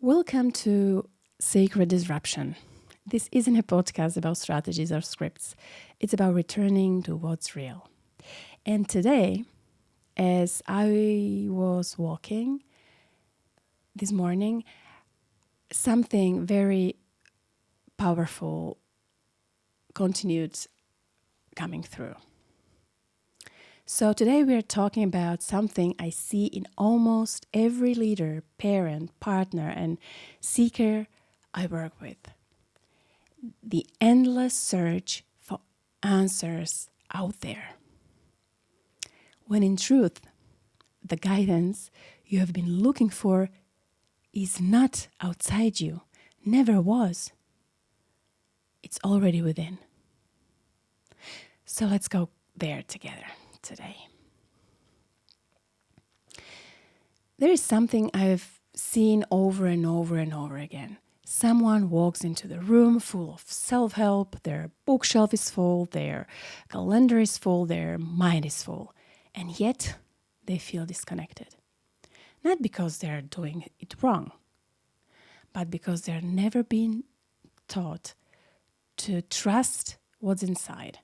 Welcome to Sacred Disruption. This isn't a podcast about strategies or scripts. It's about returning to what's real. And today, as I was walking this morning, something very powerful continued coming through. So today we are talking about something I see in almost every leader, parent, partner, and seeker I work with. The endless search for answers out there. When in truth, the guidance you have been looking for is not outside you, never was. It's already within. So let's go there together today. There is something I've seen over and over and over again. Someone walks into the room full of self-help, their bookshelf is full, their calendar is full, their mind is full, and yet they feel disconnected. Not because they're doing it wrong, but because they're never been taught to trust what's inside.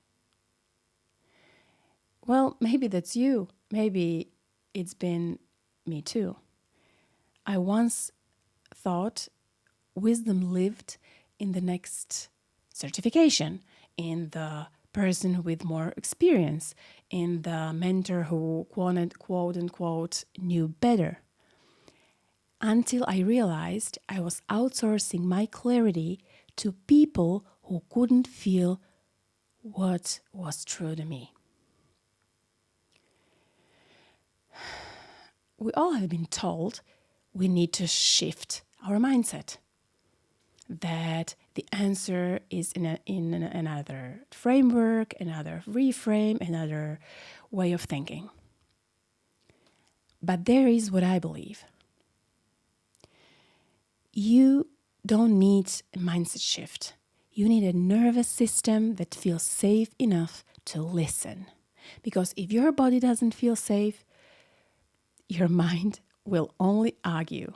Well, maybe that's you. Maybe it's been me too. I once thought wisdom lived in the next certification, in the person with more experience, in the mentor who quote unquote knew better. Until I realized I was outsourcing my clarity to people who couldn't feel what was true to me. We all have been told we need to shift our mindset, that the answer is in another framework, another reframe, another way of thinking. But there is what I believe. You don't need a mindset shift. You need a nervous system that feels safe enough to listen. Because if your body doesn't feel safe, your mind will only argue,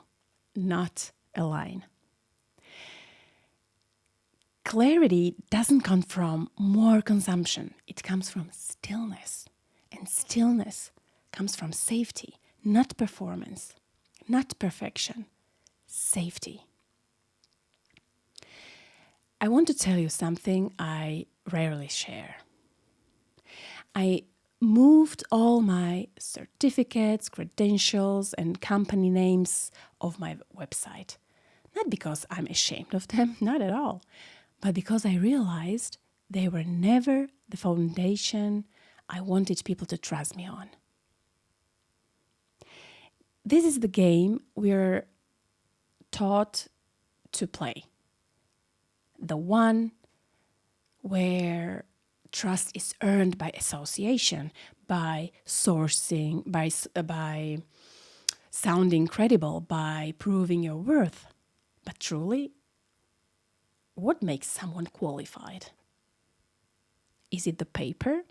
not align. Clarity doesn't come from more consumption. It comes from stillness. And stillness comes from safety, not performance, not perfection, safety. I want to tell you something I rarely share. I moved all my certificates, credentials, and company names off my website. Not because I'm ashamed of them, not at all, but because I realized they were never the foundation I wanted people to trust me on. This is the game we're taught to play. The one where trust is earned by association, by sourcing, by sounding credible, by proving your worth. But truly, what makes someone qualified? Is it the paper,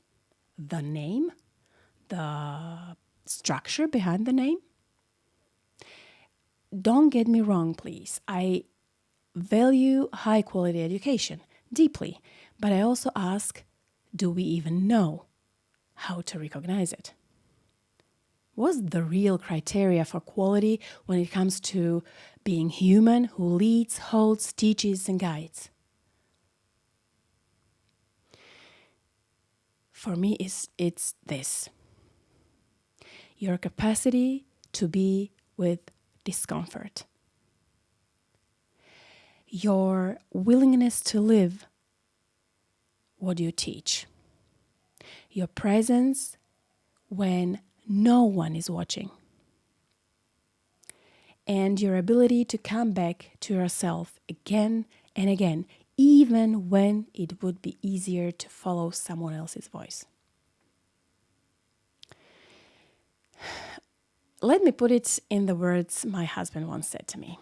the name, the structure behind the name? Don't get me wrong, please. I value high quality education deeply, but I also ask, do we even know how to recognize it? What's the real criteria for quality when it comes to being human who leads, holds, teaches, and guides? For me, it's this. Your capacity to be with discomfort. Your willingness to live what you teach. Your presence when no one is watching. And your ability to come back to yourself again and again, even when it would be easier to follow someone else's voice. Let me put it in the words my husband once said to me.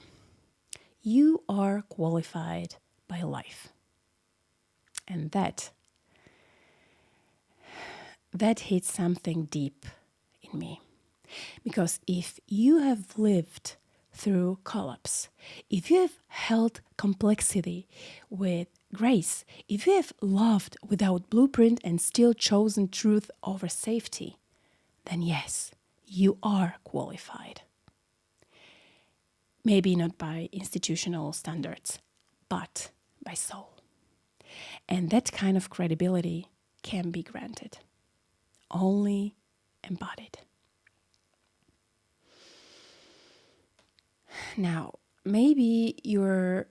You are qualified by life. And that hits something deep in me. Because if you have lived through collapse, if you have held complexity with grace, if you have loved without blueprint and still chosen truth over safety, then yes, you are qualified. Maybe not by institutional standards, but by soul. And that kind of credibility can be granted, only embodied. Now, maybe you're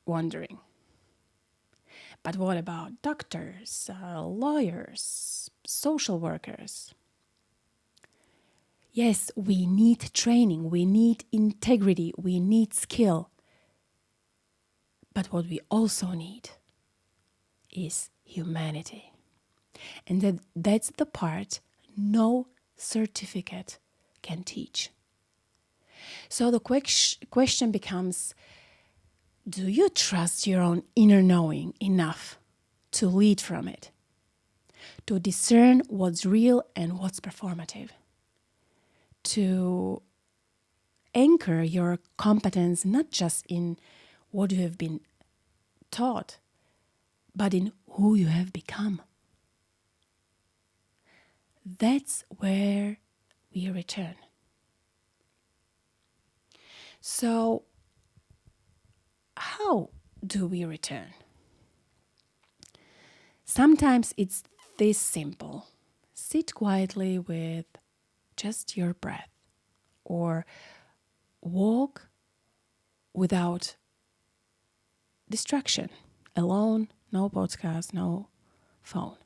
wondering, but what about doctors, lawyers, social workers? Yes, we need training, we need integrity, we need skill. But what we also need is humanity. And that's the part no certificate can teach. So the question becomes, do you trust your own inner knowing enough to lead from it? To discern what's real and what's performative? To anchor your competence not just in what you have been taught, but in who you have become. That's where we return. So, how do we return? Sometimes it's this simple. Sit quietly with just your breath, or walk without distraction, alone, no podcast, no phone.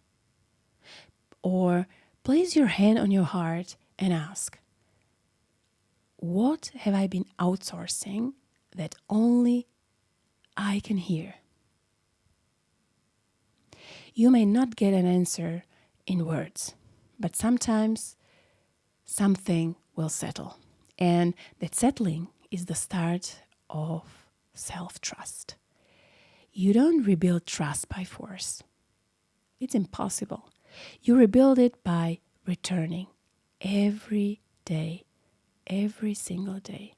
Or place your hand on your heart and ask, what have I been outsourcing that only I can hear? You may not get an answer in words, but sometimes something will settle. And that settling is the start of self-trust. You don't rebuild trust by force. It's impossible. You rebuild it by returning every day, every single day,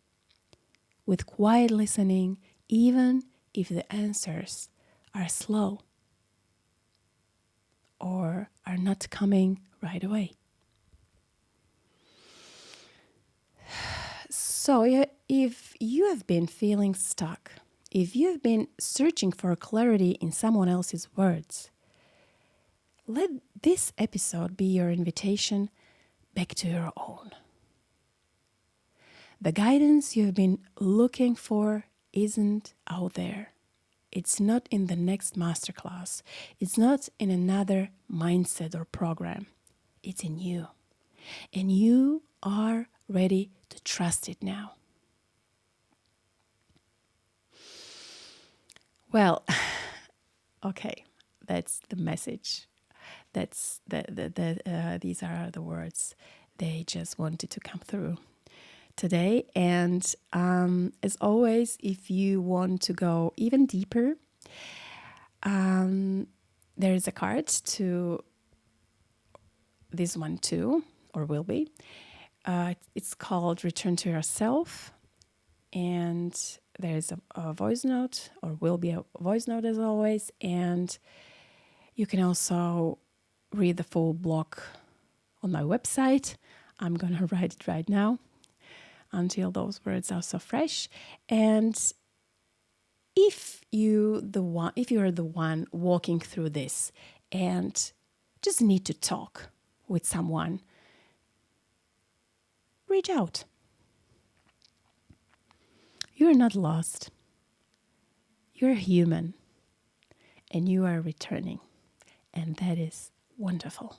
with quiet listening, even if the answers are slow or are not coming right away. So if you have been feeling stuck, if you have been searching for clarity in someone else's words, let this episode be your invitation back to your own. The guidance you've been looking for isn't out there. It's not in the next masterclass. It's not in another mindset or program. It's in you. And you are ready to trust it now. Well, okay, that's the message. These are the words they just wanted to come through today. And as always, if you want to go even deeper, there is a card to this one too, or will be. It's called Return to Yourself. And there's a voice note, or will be a voice note as always. And you can also read the full blog on my website. I'm going to write it right now until those words are so fresh. And if you're the one walking through this and just need to talk with someone, reach out. You're not lost. You're human, and you are returning, and that is wonderful.